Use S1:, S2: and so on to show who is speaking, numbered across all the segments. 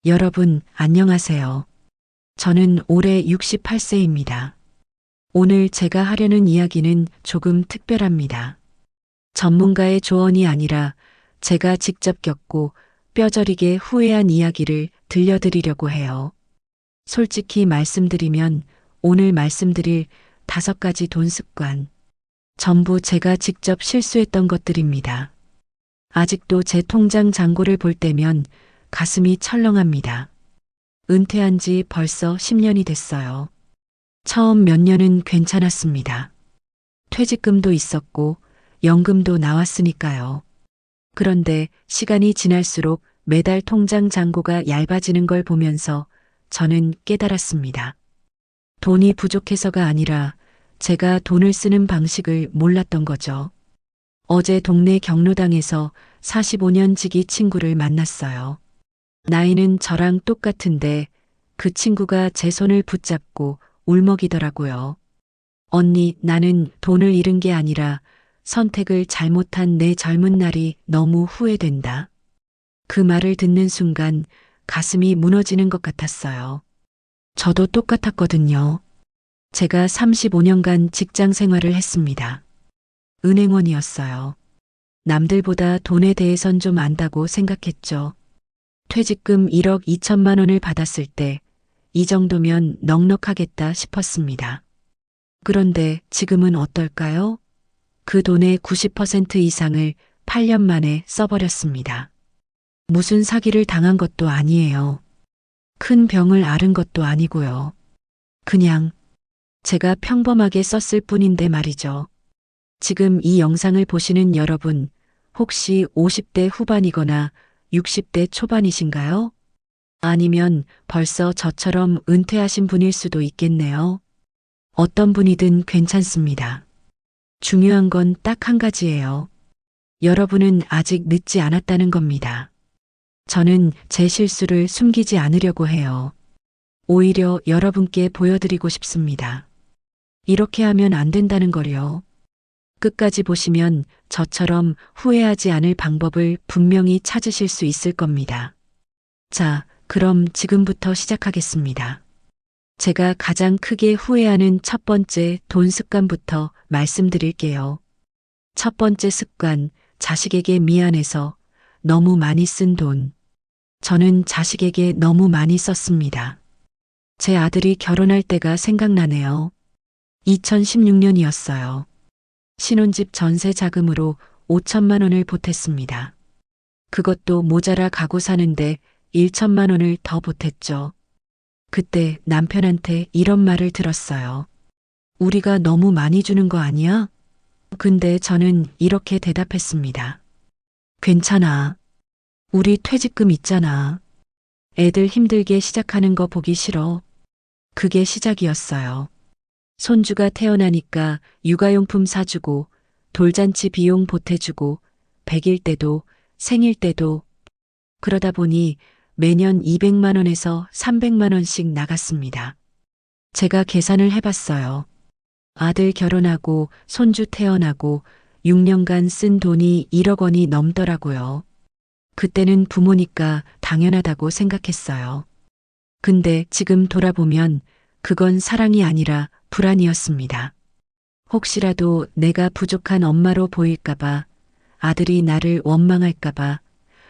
S1: 여러분, 안녕하세요. 저는 올해 68세입니다. 오늘 제가 하려는 이야기는 조금 특별합니다. 전문가의 조언이 아니라 제가 직접 겪고 뼈저리게 후회한 이야기를 들려드리려고 해요. 솔직히 말씀드리면 오늘 말씀드릴 5가지 돈 습관, 전부 제가 직접 실수했던 것들입니다. 아직도 제 통장 잔고를 볼 때면 가슴이 철렁합니다. 은퇴한 지 벌써 10년이 됐어요. 처음 몇 년은 괜찮았습니다. 퇴직금도 있었고 연금도 나왔으니까요. 그런데 시간이 지날수록 매달 통장 잔고가 얇아지는 걸 보면서 저는 깨달았습니다. 돈이 부족해서가 아니라 제가 돈을 쓰는 방식을 몰랐던 거죠. 어제 동네 경로당에서 45년 지기 친구를 만났어요. 나이는 저랑 똑같은데 그 친구가 제 손을 붙잡고 울먹이더라고요. 언니, 나는 돈을 잃은 게 아니라 선택을 잘못한 내 젊은 날이 너무 후회된다. 그 말을 듣는 순간 가슴이 무너지는 것 같았어요. 저도 똑같았거든요. 제가 35년간 직장 생활을 했습니다. 은행원이었어요. 남들보다 돈에 대해선 좀 안다고 생각했죠. 퇴직금 1억 2천만 원을 받았을 때 이 정도면 넉넉하겠다 싶었습니다. 그런데 지금은 어떨까요? 그 돈의 90% 이상을 8년 만에 써버렸습니다. 무슨 사기를 당한 것도 아니에요. 큰 병을 앓은 것도 아니고요. 그냥 제가 평범하게 썼을 뿐인데 말이죠. 지금 이 영상을 보시는 여러분, 혹시 50대 후반이거나 60대 초반이신가요? 아니면 벌써 저처럼 은퇴하신 분일 수도 있겠네요. 어떤 분이든 괜찮습니다. 중요한 건 딱 한 가지예요. 여러분은 아직 늦지 않았다는 겁니다. 저는 제 실수를 숨기지 않으려고 해요. 오히려 여러분께 보여드리고 싶습니다. 이렇게 하면 안 된다는 걸요. 끝까지 보시면 저처럼 후회하지 않을 방법을 분명히 찾으실 수 있을 겁니다. 자, 그럼 지금부터 시작하겠습니다. 제가 가장 크게 후회하는 첫 번째 돈 습관부터 말씀드릴게요. 첫 번째 습관, 자식에게 미안해서 너무 많이 쓴 돈. 저는 자식에게 너무 많이 썼습니다. 제 아들이 결혼할 때가 생각나네요. 2016년이었어요. 신혼집 전세 자금으로 5천만 원을 보탰습니다. 그것도 모자라 가구 사는데 1천만 원을 더 보탰죠. 그때 남편한테 이런 말을 들었어요. 우리가 너무 많이 주는 거 아니야? 근데 저는 이렇게 대답했습니다. 괜찮아. 우리 퇴직금 있잖아. 애들 힘들게 시작하는 거 보기 싫어. 그게 시작이었어요. 손주가 태어나니까 육아용품 사주고 돌잔치 비용 보태주고 100일 때도 생일 때도 그러다 보니 매년 200만 원에서 300만 원씩 나갔습니다. 제가 계산을 해봤어요. 아들 결혼하고 손주 태어나고 6년간 쓴 돈이 1억 원이 넘더라고요. 그때는 부모니까 당연하다고 생각했어요. 근데 지금 돌아보면 그건 사랑이 아니라 불안이었습니다. 혹시라도 내가 부족한 엄마로 보일까봐, 아들이 나를 원망할까봐,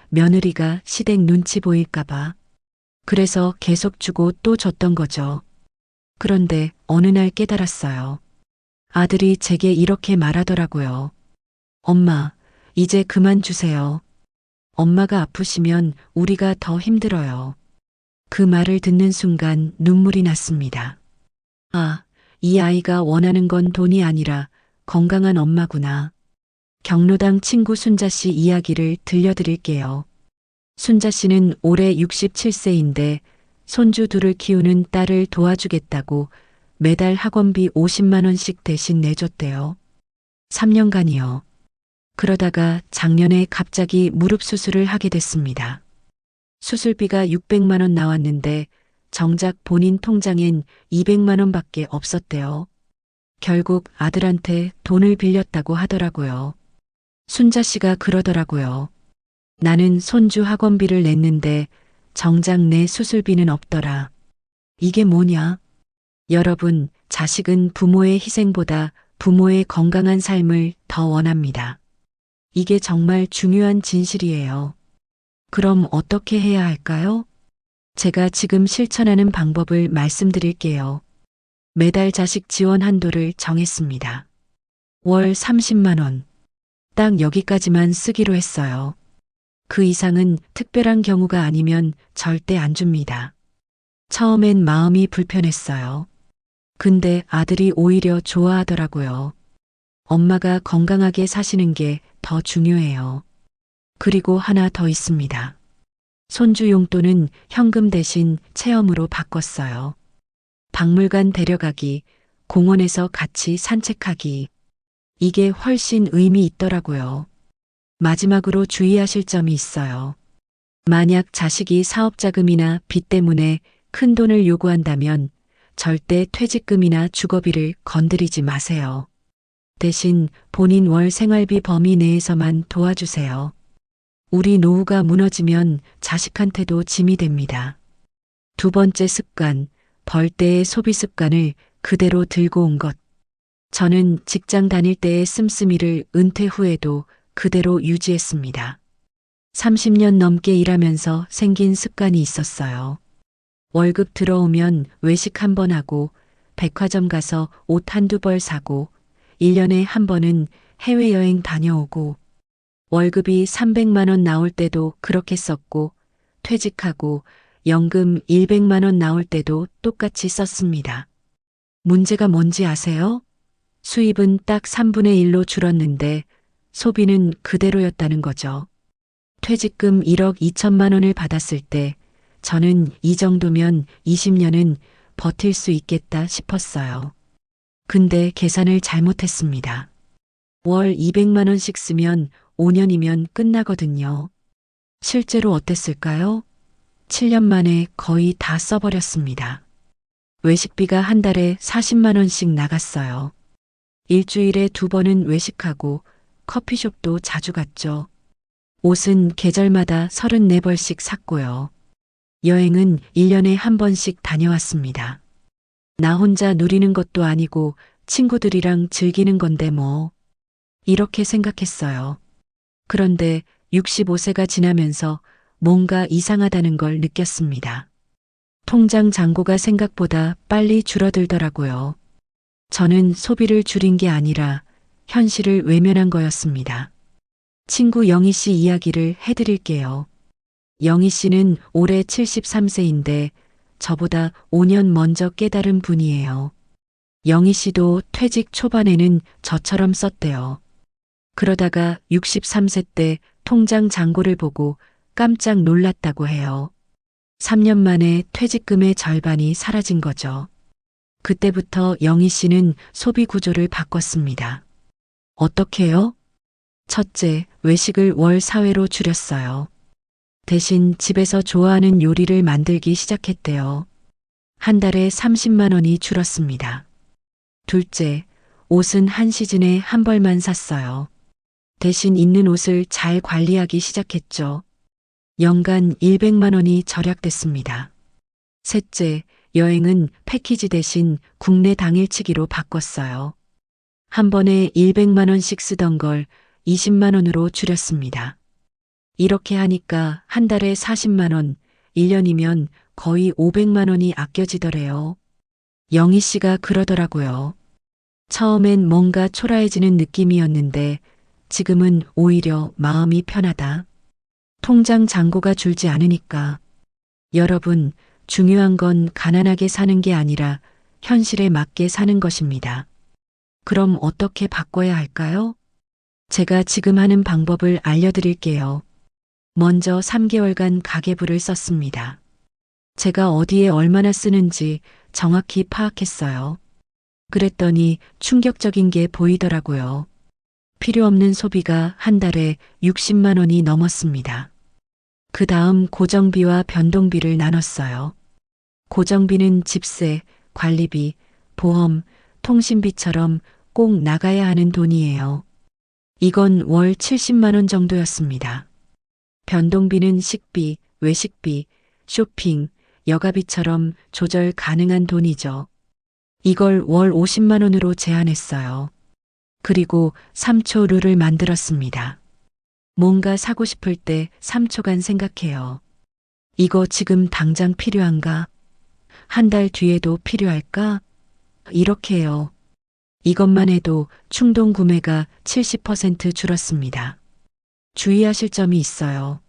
S1: 며느리가 시댁 눈치 보일까봐. 그래서 계속 주고 또 줬던 거죠. 그런데 어느 날 깨달았어요. 아들이 제게 이렇게 말하더라고요. 엄마, 이제 그만 주세요. 엄마가 아프시면 우리가 더 힘들어요. 그 말을 듣는 순간 눈물이 났습니다. 아, 이 아이가 원하는 건 돈이 아니라 건강한 엄마구나. 경로당 친구 순자 씨 이야기를 들려드릴게요. 순자 씨는 올해 67세인데 손주 둘을 키우는 딸을 도와주겠다고 매달 학원비 50만 원씩 대신 내줬대요. 3년간이요. 그러다가 작년에 갑자기 무릎 수술을 하게 됐습니다. 수술비가 600만 원 나왔는데 정작 본인 통장엔 200만 원밖에 없었대요. 결국 아들한테 돈을 빌렸다고 하더라고요. 순자 씨가 그러더라고요. 나는 손주 학원비를 냈는데 정작 내 수술비는 없더라. 이게 뭐냐? 여러분, 자식은 부모의 희생보다 부모의 건강한 삶을 더 원합니다. 이게 정말 중요한 진실이에요. 그럼 어떻게 해야 할까요? 제가 지금 실천하는 방법을 말씀드릴게요. 매달 자식 지원 한도를 정했습니다. 월 30만 원. 딱 여기까지만 쓰기로 했어요. 그 이상은 특별한 경우가 아니면 절대 안 줍니다. 처음엔 마음이 불편했어요. 근데 아들이 오히려 좋아하더라고요. 엄마가 건강하게 사시는 게 더 중요해요. 그리고 하나 더 있습니다. 손주 용돈은 현금 대신 체험으로 바꿨어요. 박물관 데려가기, 공원에서 같이 산책하기. 이게 훨씬 의미 있더라고요. 마지막으로 주의하실 점이 있어요. 만약 자식이 사업자금이나 빚 때문에 큰 돈을 요구한다면 절대 퇴직금이나 주거비를 건드리지 마세요. 대신 본인 월 생활비 범위 내에서만 도와주세요. 우리 노후가 무너지면 자식한테도 짐이 됩니다. 두 번째 습관, 벌 때의 소비 습관을 그대로 들고 온 것. 저는 직장 다닐 때의 씀씀이를 은퇴 후에도 그대로 유지했습니다. 30년 넘게 일하면서 생긴 습관이 있었어요. 월급 들어오면 외식 한 번 하고 백화점 가서 옷 한두 벌 사고 1년에 한 번은 해외여행 다녀오고 월급이 300만 원 나올 때도 그렇게 썼고 퇴직하고 연금 100만 원 나올 때도 똑같이 썼습니다. 문제가 뭔지 아세요? 수입은 딱 3분의 1로 줄었는데 소비는 그대로였다는 거죠. 퇴직금 1억 2천만 원을 받았을 때 저는 이 정도면 20년은 버틸 수 있겠다 싶었어요. 근데 계산을 잘못했습니다. 월 200만 원씩 쓰면 5년이면 끝나거든요. 실제로 어땠을까요? 7년 만에 거의 다 써버렸습니다. 외식비가 한 달에 40만 원씩 나갔어요. 일주일에 2번은 외식하고 커피숍도 자주 갔죠. 옷은 계절마다 34벌씩 샀고요. 여행은 1년에 한 번씩 다녀왔습니다. 나 혼자 누리는 것도 아니고 친구들이랑 즐기는 건데 뭐. 이렇게 생각했어요. 그런데 65세가 지나면서 뭔가 이상하다는 걸 느꼈습니다. 통장 잔고가 생각보다 빨리 줄어들더라고요. 저는 소비를 줄인 게 아니라 현실을 외면한 거였습니다. 친구 영희 씨 이야기를 해드릴게요. 영희 씨는 올해 73세인데 저보다 5년 먼저 깨달은 분이에요. 영희 씨도 퇴직 초반에는 저처럼 썼대요. 그러다가 63세 때 통장 잔고를 보고 깜짝 놀랐다고 해요. 3년 만에 퇴직금의 절반이 사라진 거죠. 그때부터 영희 씨는 소비 구조를 바꿨습니다. 어떻게요? 첫째, 외식을 월 4회로 줄였어요. 대신 집에서 좋아하는 요리를 만들기 시작했대요. 한 달에 30만 원이 줄었습니다. 둘째, 옷은 한 시즌에 한 벌만 샀어요. 대신 입는 옷을 잘 관리하기 시작했죠. 연간 100만 원이 절약됐습니다. 셋째, 여행은 패키지 대신 국내 당일치기로 바꿨어요. 한 번에 100만 원씩 쓰던 걸 20만 원으로 줄였습니다. 이렇게 하니까 한 달에 40만 원, 1년이면 거의 500만 원이 아껴지더래요. 영희 씨가 그러더라고요. 처음엔 뭔가 초라해지는 느낌이었는데 지금은 오히려 마음이 편하다. 통장 잔고가 줄지 않으니까. 여러분, 중요한 건 가난하게 사는 게 아니라 현실에 맞게 사는 것입니다. 그럼 어떻게 바꿔야 할까요? 제가 지금 하는 방법을 알려드릴게요. 먼저 3개월간 가계부를 썼습니다. 제가 어디에 얼마나 쓰는지 정확히 파악했어요. 그랬더니 충격적인 게 보이더라고요. 필요 없는 소비가 한 달에 60만 원이 넘었습니다. 그 다음 고정비와 변동비를 나눴어요. 고정비는 집세, 관리비, 보험, 통신비처럼 꼭 나가야 하는 돈이에요. 이건 월 70만 원 정도였습니다. 변동비는 식비, 외식비, 쇼핑, 여가비처럼 조절 가능한 돈이죠. 이걸 월 50만 원으로 제한했어요. 그리고 3초 룰을 만들었습니다. 뭔가 사고 싶을 때 3초간 생각해요. 이거 지금 당장 필요한가? 한 달 뒤에도 필요할까? 이렇게 해요. 이것만 해도 충동 구매가 70% 줄었습니다. 주의하실 점이 있어요.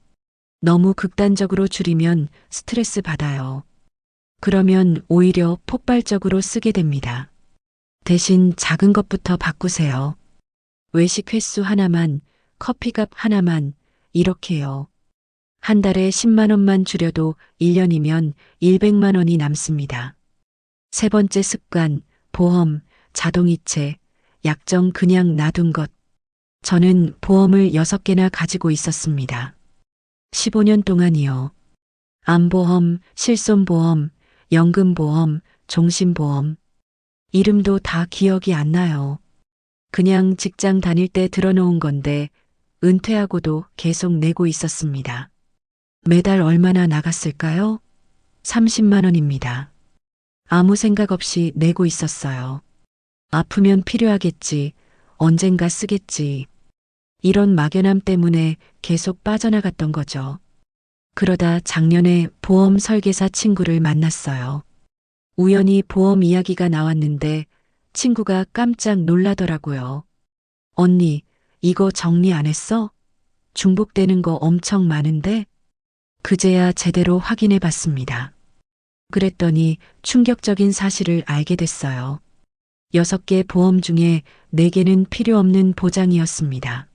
S1: 너무 극단적으로 줄이면 스트레스 받아요. 그러면 오히려 폭발적으로 쓰게 됩니다. 대신 작은 것부터 바꾸세요. 외식 횟수 하나만, 커피값 하나만, 이렇게요. 한 달에 10만 원만 줄여도 1년이면 100만 원이 남습니다. 세 번째 습관, 보험, 자동이체, 약정 그냥 놔둔 것. 저는 보험을 6개나 가지고 있었습니다. 15년 동안이요. 암보험, 실손보험, 연금보험, 종신보험. 이름도 다 기억이 안 나요. 그냥 직장 다닐 때 들어놓은 건데 은퇴하고도 계속 내고 있었습니다. 매달 얼마나 나갔을까요? 30만 원입니다. 아무 생각 없이 내고 있었어요. 아프면 필요하겠지, 언젠가 쓰겠지. 이런 막연함 때문에 계속 빠져나갔던 거죠. 그러다 작년에 보험 설계사 친구를 만났어요. 우연히 보험 이야기가 나왔는데 친구가 깜짝 놀라더라고요. 언니, 이거 정리 안 했어? 중복되는 거 엄청 많은데? 그제야 제대로 확인해 봤습니다. 그랬더니 충격적인 사실을 알게 됐어요. 6개 보험 중에 4개는 필요 없는 보장이었습니다.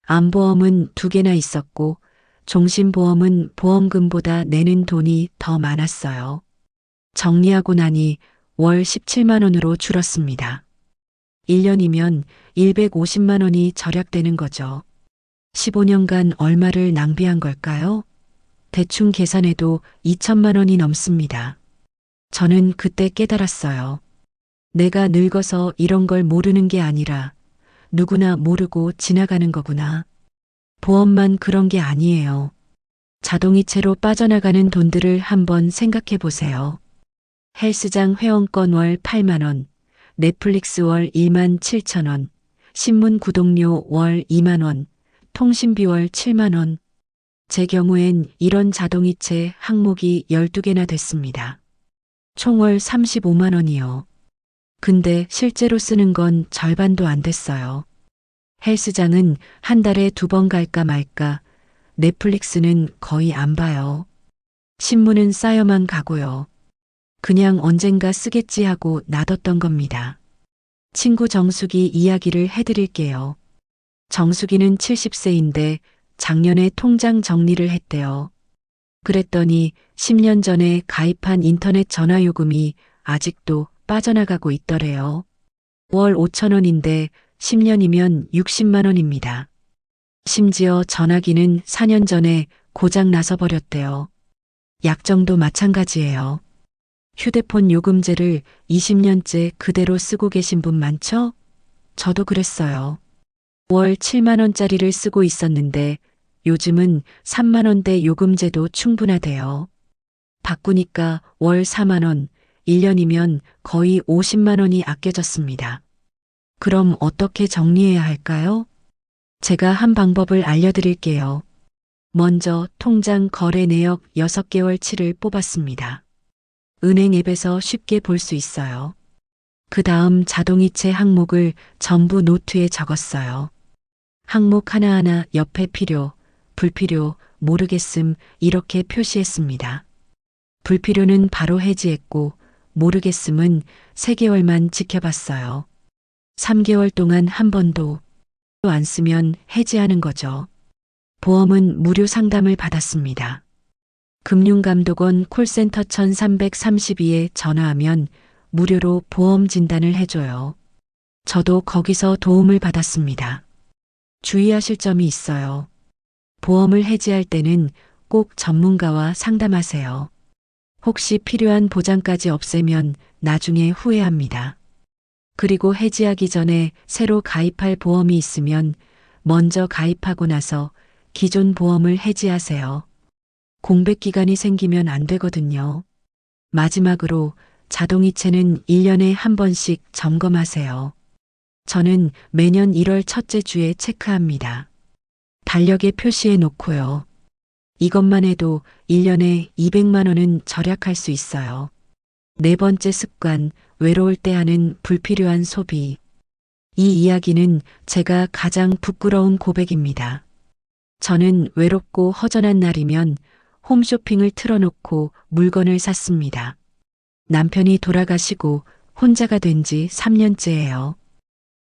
S1: 암보험은 2개나 있었고 종신보험은 보험금보다 내는 돈이 더 많았어요. 정리하고 나니 월 17만 원으로 줄었습니다. 1년이면 150만 원이 절약되는 거죠. 15년간 얼마를 낭비한 걸까요? 대충 계산해도 2천만 원이 넘습니다. 저는 그때 깨달았어요. 내가 늙어서 이런 걸 모르는 게 아니라 누구나 모르고 지나가는 거구나. 보험만 그런 게 아니에요. 자동이체로 빠져나가는 돈들을 한번 생각해 보세요. 헬스장 회원권 월 8만 원, 넷플릭스 월 2만 7천 원, 신문 구독료 월 2만 원, 통신비 월 7만 원. 제 경우엔 이런 자동이체 항목이 12개나 됐습니다. 총 월 35만 원이요. 근데 실제로 쓰는 건 절반도 안 됐어요. 헬스장은 한 달에 2번 갈까 말까, 넷플릭스는 거의 안 봐요. 신문은 쌓여만 가고요. 그냥 언젠가 쓰겠지 하고 놔뒀던 겁니다. 친구 정숙이 이야기를 해드릴게요. 정숙이는 70세인데 작년에 통장 정리를 했대요. 그랬더니 10년 전에 가입한 인터넷 전화요금이 아직도 빠져나가고 있더래요. 월 5천 원인데 10년이면 60만 원입니다. 심지어 전화기는 4년 전에 고장 나서 버렸대요. 약정도 마찬가지예요. 휴대폰 요금제를 20년째 그대로 쓰고 계신 분 많죠? 저도 그랬어요. 월 7만 원짜리를 쓰고 있었는데 요즘은 3만 원대 요금제도 충분하대요. 바꾸니까 월 4만 원, 1년이면 거의 50만 원이 아껴졌습니다. 그럼 어떻게 정리해야 할까요? 제가 한 방법을 알려드릴게요. 먼저 통장 거래 내역 6개월치를 뽑았습니다. 은행 앱에서 쉽게 볼 수 있어요. 그 다음 자동이체 항목을 전부 노트에 적었어요. 항목 하나하나 옆에 필요, 불필요, 모르겠음 이렇게 표시했습니다. 불필요는 바로 해지했고 모르겠음은 3개월만 지켜봤어요. 3개월 동안 한 번도 안 쓰면 해지하는 거죠. 보험은 무료 상담을 받았습니다. 금융감독원 콜센터 1332에 전화하면 무료로 보험 진단을 해줘요. 저도 거기서 도움을 받았습니다. 주의하실 점이 있어요. 보험을 해지할 때는 꼭 전문가와 상담하세요. 혹시 필요한 보장까지 없애면 나중에 후회합니다. 그리고 해지하기 전에 새로 가입할 보험이 있으면 먼저 가입하고 나서 기존 보험을 해지하세요. 공백 기간이 생기면 안 되거든요. 마지막으로 자동이체는 1년에 한 번씩 점검하세요. 저는 매년 1월 첫째 주에 체크합니다. 달력에 표시해 놓고요. 이것만 해도 1년에 200만 원은 절약할 수 있어요. 네 번째 습관, 외로울 때 하는 불필요한 소비. 이 이야기는 제가 가장 부끄러운 고백입니다. 저는 외롭고 허전한 날이면 홈쇼핑을 틀어놓고 물건을 샀습니다. 남편이 돌아가시고 혼자가 된 지 3년째예요.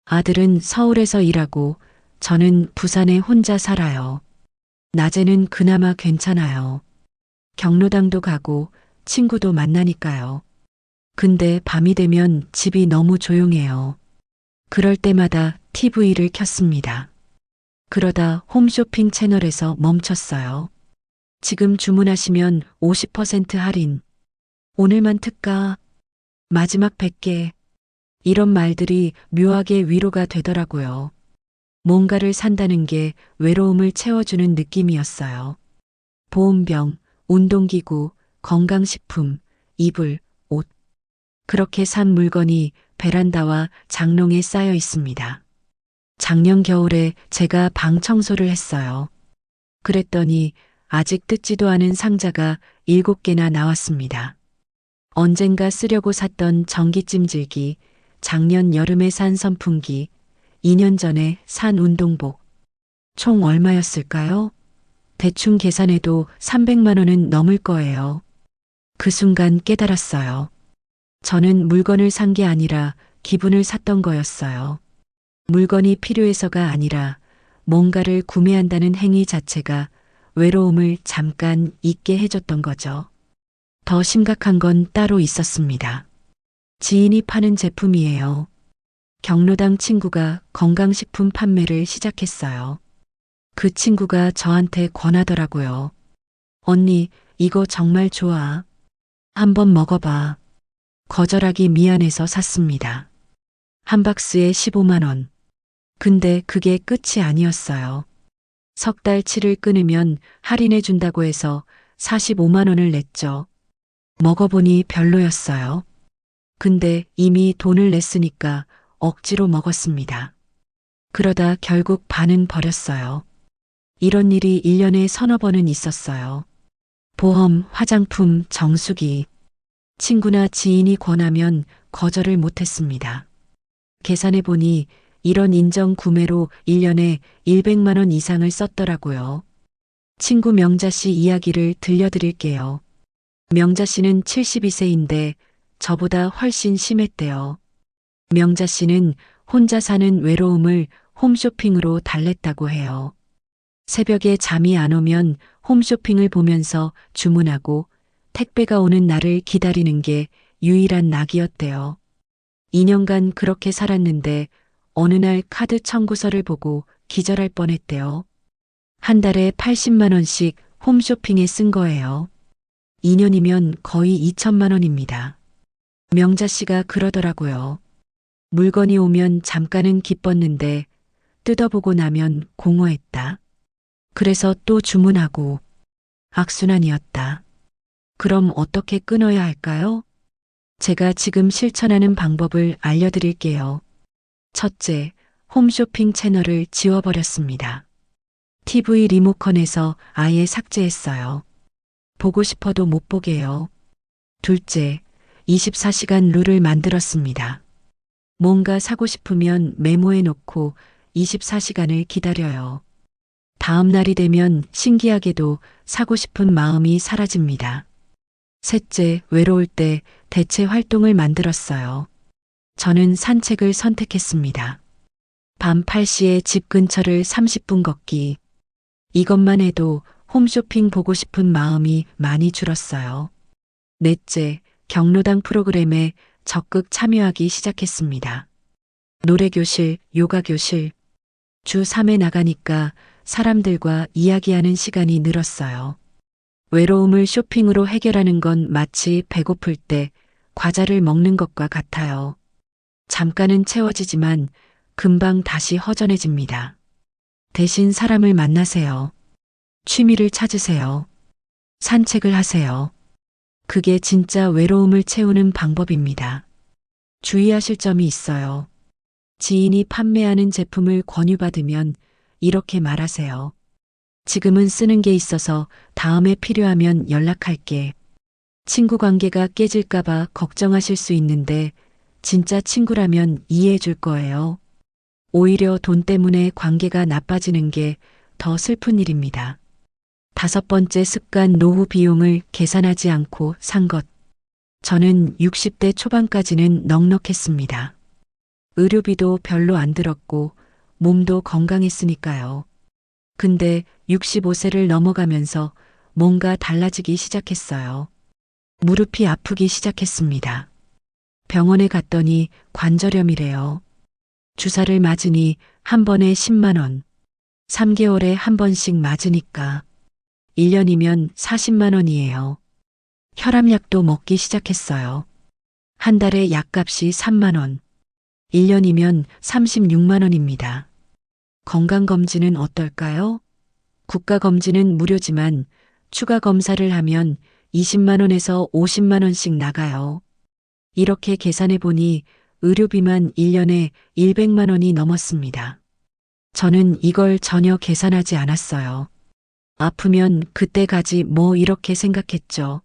S1: 아들은 서울에서 일하고 저는 부산에 혼자 살아요. 낮에는 그나마 괜찮아요. 경로당도 가고 친구도 만나니까요. 근데 밤이 되면 집이 너무 조용해요. 그럴 때마다 TV를 켰습니다. 그러다 홈쇼핑 채널에서 멈췄어요. 지금 주문하시면 50% 할인. 오늘만 특가. 마지막 100개. 이런 말들이 묘하게 위로가 되더라고요. 뭔가를 산다는 게 외로움을 채워주는 느낌이었어요. 보온병, 운동기구, 건강식품, 이불, 옷. 그렇게 산 물건이 베란다와 장롱에 쌓여 있습니다. 작년 겨울에 제가 방 청소를 했어요. 그랬더니 아직 뜯지도 않은 상자가 7개나 나왔습니다. 언젠가 쓰려고 샀던 전기찜질기, 작년 여름에 산 선풍기, 2년 전에 산 운동복. 총 얼마였을까요? 대충 계산해도 300만 원은 넘을 거예요. 그 순간 깨달았어요. 저는 물건을 산 게 아니라 기분을 샀던 거였어요. 물건이 필요해서가 아니라 뭔가를 구매한다는 행위 자체가 외로움을 잠깐 잊게 해줬던 거죠. 더 심각한 건 따로 있었습니다. 지인이 파는 제품이에요. 경로당 친구가 건강식품 판매를 시작했어요. 그 친구가 저한테 권하더라고요. 언니, 이거 정말 좋아. 한번 먹어봐. 거절하기 미안해서 샀습니다. 한 박스에 15만 원. 근데 그게 끝이 아니었어요. 석 달치를 끊으면 할인해 준다고 해서 45만 원을 냈죠. 먹어보니 별로였어요. 근데 이미 돈을 냈으니까 억지로 먹었습니다. 그러다 결국 반은 버렸어요. 이런 일이 1년에 서너 번은 있었어요. 보험, 화장품, 정수기. 친구나 지인이 권하면 거절을 못했습니다. 계산해보니 이런 인정 구매로 1년에 100만 원 이상을 썼더라고요. 친구 명자 씨 이야기를 들려드릴게요. 명자 씨는 72세인데 저보다 훨씬 심했대요. 명자 씨는 혼자 사는 외로움을 홈쇼핑으로 달랬다고 해요. 새벽에 잠이 안 오면 홈쇼핑을 보면서 주문하고 택배가 오는 날을 기다리는 게 유일한 낙이었대요. 2년간 그렇게 살았는데 어느 날 카드 청구서를 보고 기절할 뻔했대요. 한 달에 80만 원씩 홈쇼핑에 쓴 거예요. 2년이면 거의 2천만 원입니다. 명자 씨가 그러더라고요. 물건이 오면 잠깐은 기뻤는데 뜯어보고 나면 공허했다. 그래서 또 주문하고 악순환이었다. 그럼 어떻게 끊어야 할까요? 제가 지금 실천하는 방법을 알려드릴게요. 첫째, 홈쇼핑 채널을 지워버렸습니다. TV 리모컨에서 아예 삭제했어요. 보고 싶어도 못 보게요. 둘째, 24시간 룰을 만들었습니다. 뭔가 사고 싶으면 메모해 놓고 24시간을 기다려요. 다음 날이 되면 신기하게도 사고 싶은 마음이 사라집니다. 셋째, 외로울 때 대체 활동을 만들었어요. 저는 산책을 선택했습니다. 밤 8시에 집 근처를 30분 걷기. 이것만 해도 홈쇼핑 보고 싶은 마음이 많이 줄었어요. 넷째, 경로당 프로그램에 적극 참여하기 시작했습니다. 노래교실, 요가교실. 주 3회 나가니까 사람들과 이야기하는 시간이 늘었어요. 외로움을 쇼핑으로 해결하는 건 마치 배고플 때 과자를 먹는 것과 같아요. 잠깐은 채워지지만 금방 다시 허전해집니다. 대신 사람을 만나세요. 취미를 찾으세요. 산책을 하세요. 그게 진짜 외로움을 채우는 방법입니다. 주의하실 점이 있어요. 지인이 판매하는 제품을 권유받으면 이렇게 말하세요. 지금은 쓰는 게 있어서 다음에 필요하면 연락할게. 친구 관계가 깨질까봐 걱정하실 수 있는데 진짜 친구라면 이해해 줄 거예요. 오히려 돈 때문에 관계가 나빠지는 게 더 슬픈 일입니다. 5번째 습관 노후 비용을 계산하지 않고 산 것. 저는 60대 초반까지는 넉넉했습니다. 의료비도 별로 안 들었고 몸도 건강했으니까요. 근데 65세를 넘어가면서 뭔가 달라지기 시작했어요. 무릎이 아프기 시작했습니다. 병원에 갔더니 관절염이래요. 주사를 맞으니 한 번에 10만 원. 3개월에 한 번씩 맞으니까 1년이면 40만 원이에요. 혈압약도 먹기 시작했어요. 한 달에 약값이 3만 원. 1년이면 36만 원입니다. 건강검진은 어떨까요? 국가검진은 무료지만 추가 검사를 하면 20만 원에서 50만 원씩 나가요. 이렇게 계산해 보니 의료비만 1년에 100만 원이 넘었습니다. 저는 이걸 전혀 계산하지 않았어요. 아프면 그때 가지 뭐 이렇게 생각했죠.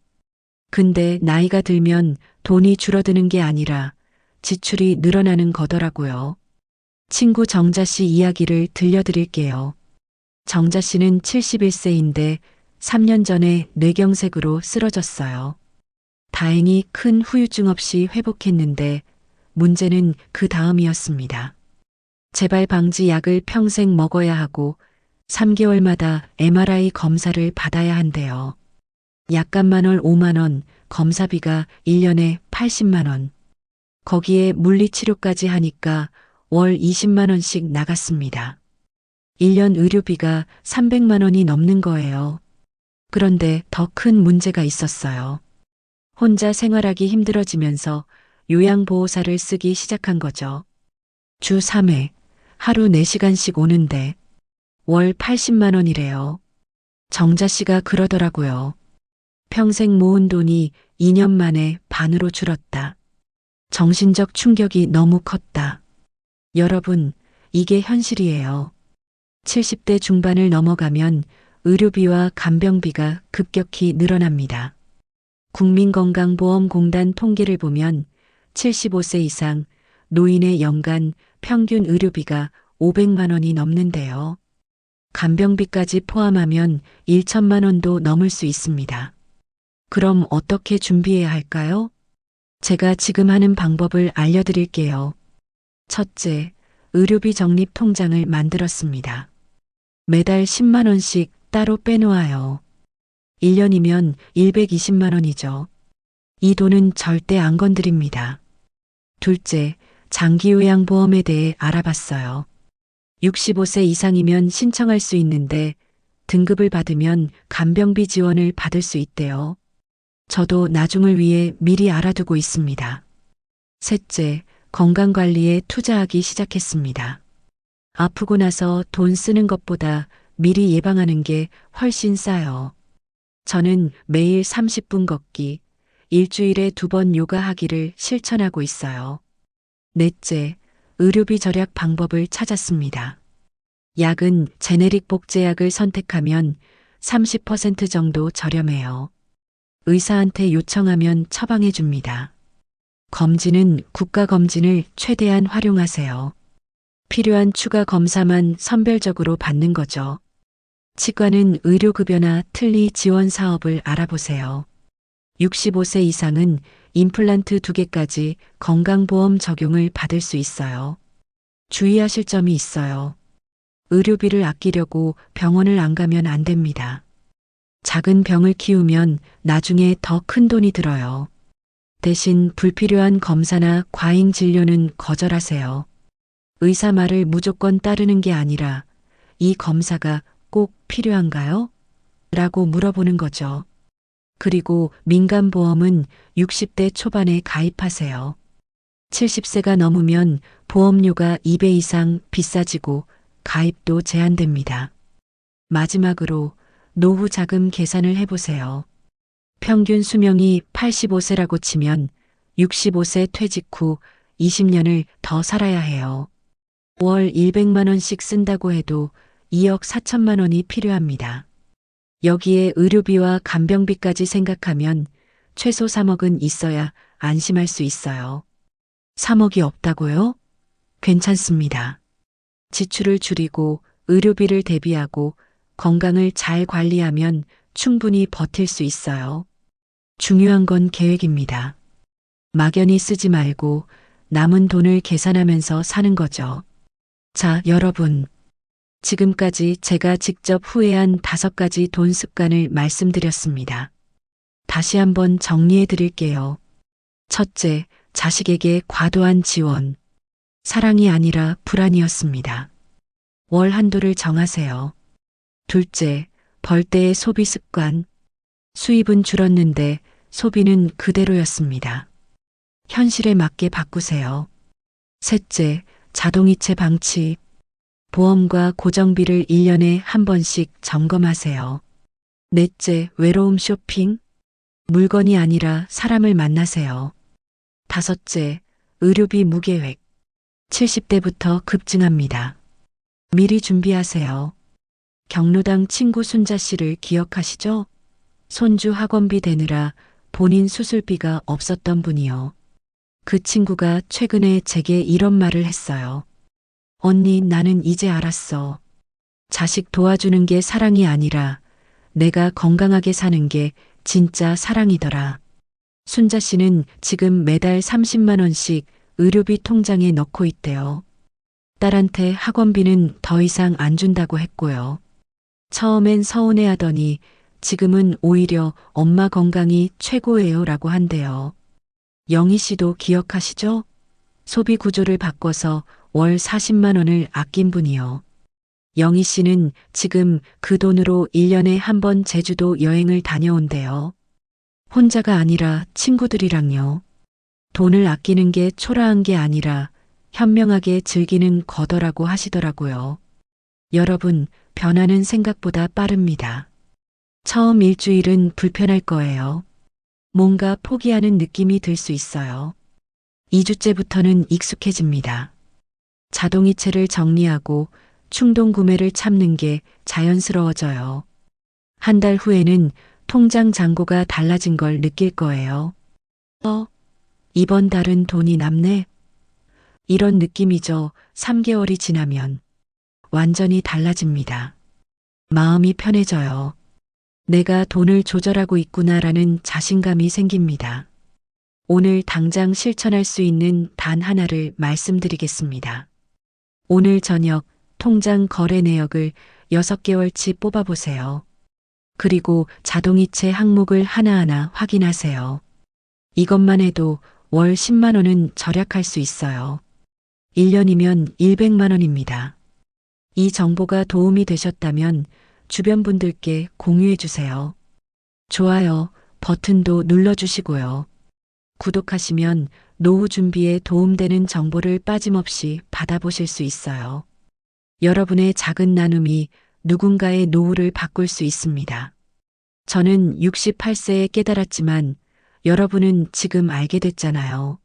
S1: 근데 나이가 들면 돈이 줄어드는 게 아니라 지출이 늘어나는 거더라고요. 친구 정자 씨 이야기를 들려드릴게요. 정자 씨는 71세인데 3년 전에 뇌경색으로 쓰러졌어요. 다행히 큰 후유증 없이 회복했는데 문제는 그 다음이었습니다. 재발 방지 약을 평생 먹어야 하고 3개월마다 MRI 검사를 받아야 한대요. 약값만 월 5만 원, 검사비가 1년에 80만 원. 거기에 물리치료까지 하니까 월 20만 원씩 나갔습니다. 1년 의료비가 300만 원이 넘는 거예요. 그런데 더 큰 문제가 있었어요. 혼자 생활하기 힘들어지면서 요양보호사를 쓰기 시작한 거죠. 주 3회, 하루 4시간씩 오는데 월 80만 원이래요. 정자 씨가 그러더라고요. 평생 모은 돈이 2년 만에 반으로 줄었다. 정신적 충격이 너무 컸다. 여러분, 이게 현실이에요. 70대 중반을 넘어가면 의료비와 간병비가 급격히 늘어납니다. 국민건강보험공단 통계를 보면 75세 이상 노인의 연간 평균 의료비가 500만 원이 넘는데요. 간병비까지 포함하면 1천만 원도 넘을 수 있습니다. 그럼 어떻게 준비해야 할까요? 제가 지금 하는 방법을 알려드릴게요. 첫째, 의료비 적립 통장을 만들었습니다. 매달 10만 원씩 따로 빼놓아요. 1년이면 120만 원이죠. 이 돈은 절대 안 건드립니다. 둘째, 장기요양보험에 대해 알아봤어요. 65세 이상이면 신청할 수 있는데 등급을 받으면 간병비 지원을 받을 수 있대요. 저도 나중을 위해 미리 알아두고 있습니다. 셋째, 건강관리에 투자하기 시작했습니다. 아프고 나서 돈 쓰는 것보다 미리 예방하는 게 훨씬 싸요. 저는 매일 30분 걷기, 일주일에 2번 요가하기를 실천하고 있어요. 넷째, 의료비 절약 방법을 찾았습니다. 약은 제네릭 복제약을 선택하면 30% 정도 저렴해요. 의사한테 요청하면 처방해 줍니다. 검진은 국가검진을 최대한 활용하세요. 필요한 추가 검사만 선별적으로 받는 거죠. 치과는 의료급여나 틀니 지원 사업을 알아보세요. 65세 이상은 임플란트 2개까지 건강보험 적용을 받을 수 있어요. 주의하실 점이 있어요. 의료비를 아끼려고 병원을 안 가면 안 됩니다. 작은 병을 키우면 나중에 더 큰 돈이 들어요. 대신 불필요한 검사나 과잉 진료는 거절하세요. 의사 말을 무조건 따르는 게 아니라 이 검사가 꼭 필요한가요? 라고 물어보는 거죠. 그리고 민간보험은 60대 초반에 가입하세요. 70세가 넘으면 보험료가 2배 이상 비싸지고 가입도 제한됩니다. 마지막으로 노후 자금 계산을 해보세요. 평균 수명이 85세라고 치면 65세 퇴직 후 20년을 더 살아야 해요. 월 100만 원씩 쓴다고 해도 2억 4천만 원이 필요합니다. 여기에 의료비와 간병비까지 생각하면 최소 3억은 있어야 안심할 수 있어요. 3억이 없다고요? 괜찮습니다. 지출을 줄이고 의료비를 대비하고 건강을 잘 관리하면 충분히 버틸 수 있어요. 중요한 건 계획입니다. 막연히 쓰지 말고 남은 돈을 계산하면서 사는 거죠. 자, 여러분. 지금까지 제가 직접 후회한 5가지 돈 습관을 말씀드렸습니다. 다시 한번 정리해 드릴게요. 첫째, 자식에게 과도한 지원. 사랑이 아니라 불안이었습니다. 월 한도를 정하세요. 둘째, 벌 때의 소비 습관. 수입은 줄었는데 소비는 그대로였습니다. 현실에 맞게 바꾸세요. 셋째, 자동이체 방치. 보험과 고정비를 1년에 한 번씩 점검하세요. 넷째, 외로움 쇼핑. 물건이 아니라 사람을 만나세요. 다섯째, 의료비 무계획. 70대부터 급증합니다. 미리 준비하세요. 경로당 친구 순자 씨를 기억하시죠? 손주 학원비 대느라 본인 수술비가 없었던 분이요. 그 친구가 최근에 제게 이런 말을 했어요. 언니, 나는 이제 알았어. 자식 도와주는 게 사랑이 아니라 내가 건강하게 사는 게 진짜 사랑이더라. 순자 씨는 지금 매달 30만 원씩 의료비 통장에 넣고 있대요. 딸한테 학원비는 더 이상 안 준다고 했고요. 처음엔 서운해 하더니 지금은 오히려 엄마 건강이 최고예요 라고 한대요. 영희 씨도 기억하시죠? 소비 구조를 바꿔서 월 40만 원을 아낀 분이요. 영희 씨는 지금 그 돈으로 1년에 한 번 제주도 여행을 다녀온대요. 혼자가 아니라 친구들이랑요. 돈을 아끼는 게 초라한 게 아니라 현명하게 즐기는 거더라고 하시더라고요. 여러분, 변화는 생각보다 빠릅니다. 처음 일주일은 불편할 거예요. 뭔가 포기하는 느낌이 들 수 있어요. 2주째부터는 익숙해집니다. 자동이체를 정리하고 충동 구매를 참는 게 자연스러워져요. 한 달 후에는 통장 잔고가 달라진 걸 느낄 거예요. 이번 달은 돈이 남네? 이런 느낌이죠. 3개월이 지나면 완전히 달라집니다. 마음이 편해져요. 내가 돈을 조절하고 있구나라는 자신감이 생깁니다. 오늘 당장 실천할 수 있는 단 하나를 말씀드리겠습니다. 오늘 저녁 통장 거래 내역을 6개월치 뽑아보세요. 그리고 자동이체 항목을 하나하나 확인하세요. 이것만 해도 월 10만 원은 절약할 수 있어요. 1년이면 100만 원입니다. 이 정보가 도움이 되셨다면 주변 분들께 공유해 주세요. 좋아요 버튼도 눌러주시고요. 구독하시면 노후 준비에 도움되는 정보를 빠짐없이 받아보실 수 있어요. 여러분의 작은 나눔이 누군가의 노후를 바꿀 수 있습니다. 저는 68세에 깨달았지만 여러분은 지금 알게 됐잖아요.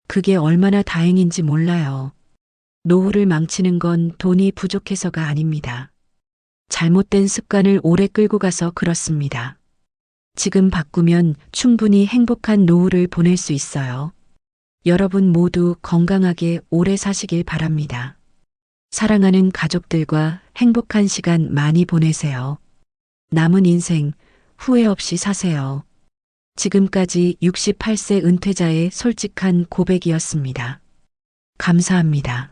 S1: 그게 얼마나 다행인지 몰라요. 노후를 망치는 건 돈이 부족해서가 아닙니다. 잘못된 습관을 오래 끌고 가서 그렇습니다. 지금 바꾸면 충분히 행복한 노후를 보낼 수 있어요. 여러분 모두 건강하게 오래 사시길 바랍니다. 사랑하는 가족들과 행복한 시간 많이 보내세요. 남은 인생 후회 없이 사세요. 지금까지 68세 은퇴자의 솔직한 고백이었습니다. 감사합니다.